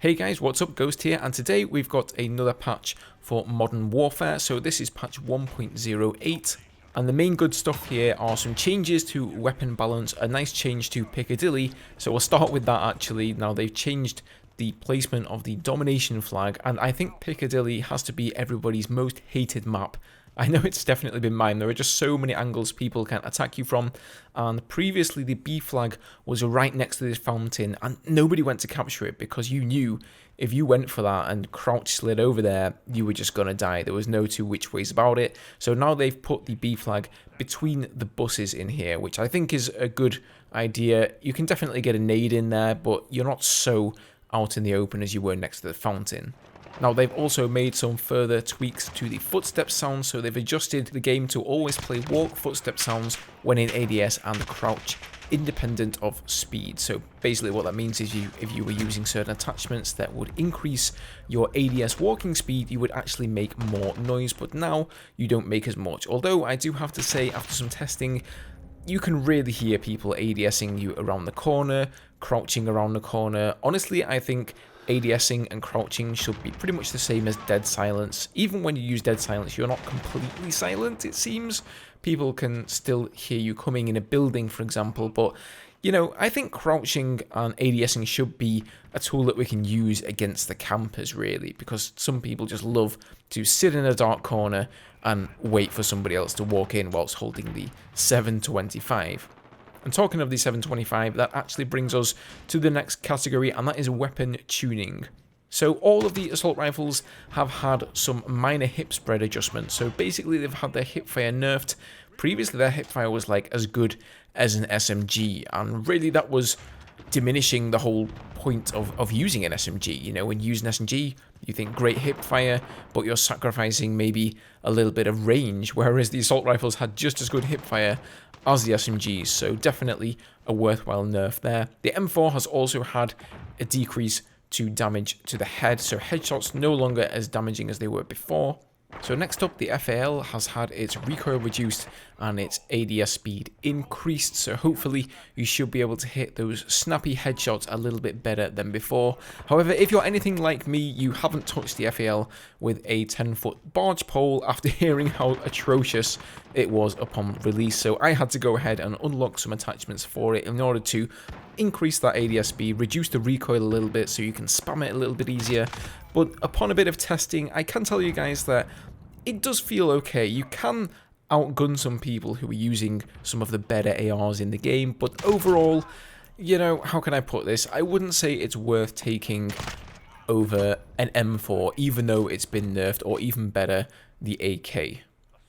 Hey guys, what's up? Ghost here, and today we've got another patch for Modern Warfare. So this is patch 1.08, and the main good stuff here are some changes to weapon balance, a nice change to Piccadilly. So we'll start with that actually. Now they've changed the placement of the domination flag, and I think Piccadilly has to be everybody's most hated map. I know it's definitely been mine. There are just so many angles people can attack you from, and previously the B flag was right next to this fountain and nobody went to capture it because you knew if you went for that and crouch slid over there, you were just gonna die. There was no two which ways about it. So now they've put the B flag between the buses in here, which I think is a good idea. You can definitely get a nade in there, but you're not so out in the open as you were next to the fountain. Now they've also made some further tweaks to the footstep sounds, so they've adjusted the game to always play walk footstep sounds when in ADS and crouch independent of speed. So basically what that means is if you were using certain attachments that would increase your ADS walking speed, you would actually make more noise, but now you don't make as much. Although I do have to say, after some testing, you can really hear people ADSing you around the corner, crouching around the corner. Honestly, I think ADSing and crouching should be pretty much the same as dead silence. Even when you use dead silence, you're not completely silent, it seems. People can still hear you coming in a building, for example, but you know, I think crouching and ADSing should be a tool that we can use against the campers, really, because some people just love to sit in a dark corner and wait for somebody else to walk in whilst holding the 725. And talking of the 725, that actually brings us to the next category, and that is weapon tuning. So all of the assault rifles have had some minor hip spread adjustments. So basically they've had their hipfire nerfed. Previously their hipfire was like as good as an SMG, and really that was diminishing the whole point of using an SMG. You know, when you use an SMG, you think great hipfire, but you're sacrificing maybe a little bit of range, whereas the assault rifles had just as good hipfire as the SMGs, so definitely a worthwhile nerf there. The M4 has also had a decrease to damage to the head, so headshots no longer as damaging as they were before. So next up, the FAL has had its recoil reduced and its ADS speed increased, so hopefully you should be able to hit those snappy headshots a little bit better than before. However, if you're anything like me, you haven't touched the FAL with a 10-foot barge pole after hearing how atrocious it was upon release, so I had to go ahead and unlock some attachments for it in order to increase that ADS speed, reduce the recoil a little bit so you can spam it a little bit easier. But upon a bit of testing, I can tell you guys that it does feel okay. You can outgun some people who are using some of the better ARs in the game, but overall, you know, how can I put this? I wouldn't say it's worth taking over an M4, even though it's been nerfed, or even better, the AK.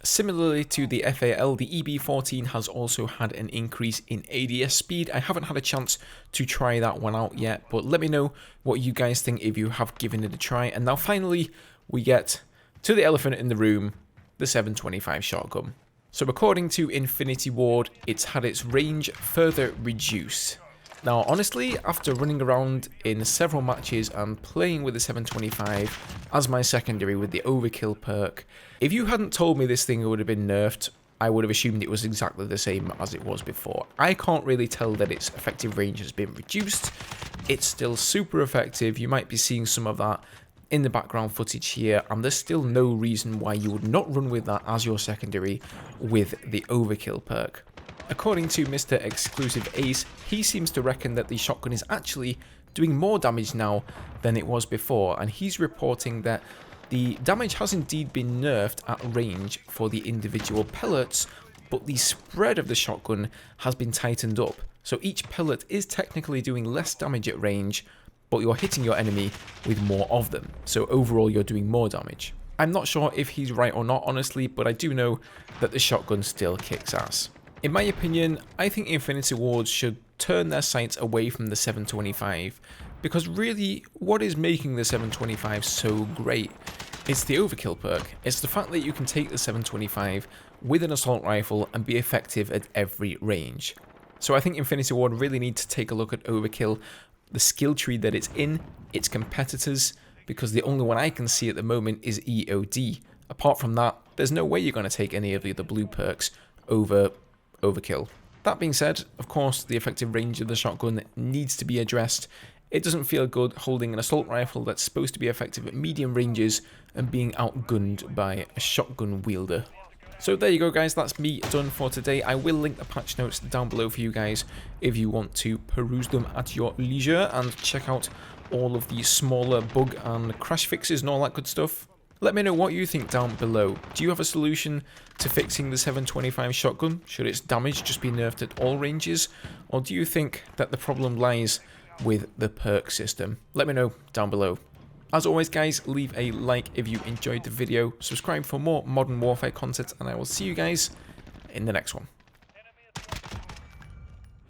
Similarly to the FAL, the EB14 has also had an increase in ADS speed. I haven't had a chance to try that one out yet, but let me know what you guys think if you have given it a try. And now finally, we get to the elephant in the room, the 725 shotgun. So according to Infinity Ward, it's had its range further reduced. Now honestly, after running around in several matches and playing with the 725 as my secondary with the overkill perk, if you hadn't told me this thing would have been nerfed, I would have assumed it was exactly the same as it was before. I can't really tell that its effective range has been reduced. It's still super effective. You might be seeing some of that in the background footage here, and there's still no reason why you would not run with that as your secondary with the overkill perk. According to Mr. Exclusive Ace, he seems to reckon that the shotgun is actually doing more damage now than it was before, and he's reporting that the damage has indeed been nerfed at range for the individual pellets, but the spread of the shotgun has been tightened up. So each pellet is technically doing less damage at range, but you're hitting your enemy with more of them. So overall, you're doing more damage. I'm not sure if he's right or not, honestly, but I do know that the shotgun still kicks ass. In my opinion, I think Infinity Ward should turn their sights away from the 725, because really, what is making the 725 so great? It's the overkill perk. It's the fact that you can take the 725 with an assault rifle and be effective at every range. So I think Infinity Ward really need to take a look at overkill, the skill tree that it's in, its competitors, because the only one I can see at the moment is EOD. Apart from that, there's no way you're going to take any of the other blue perks over overkill. That being said, of course, the effective range of the shotgun needs to be addressed. It doesn't feel good holding an assault rifle that's supposed to be effective at medium ranges and being outgunned by a shotgun wielder. So there you go guys, that's me done for today. I will link the patch notes down below for you guys if you want to peruse them at your leisure and check out all of the smaller bug and crash fixes and all that good stuff. Let me know what you think down below. Do you have a solution to fixing the 725 shotgun? Should its damage just be nerfed at all ranges? Or do you think that the problem lies with the perk system? Let me know down below. As always guys, leave a like if you enjoyed the video, subscribe for more Modern Warfare content, and I will see you guys in the next one.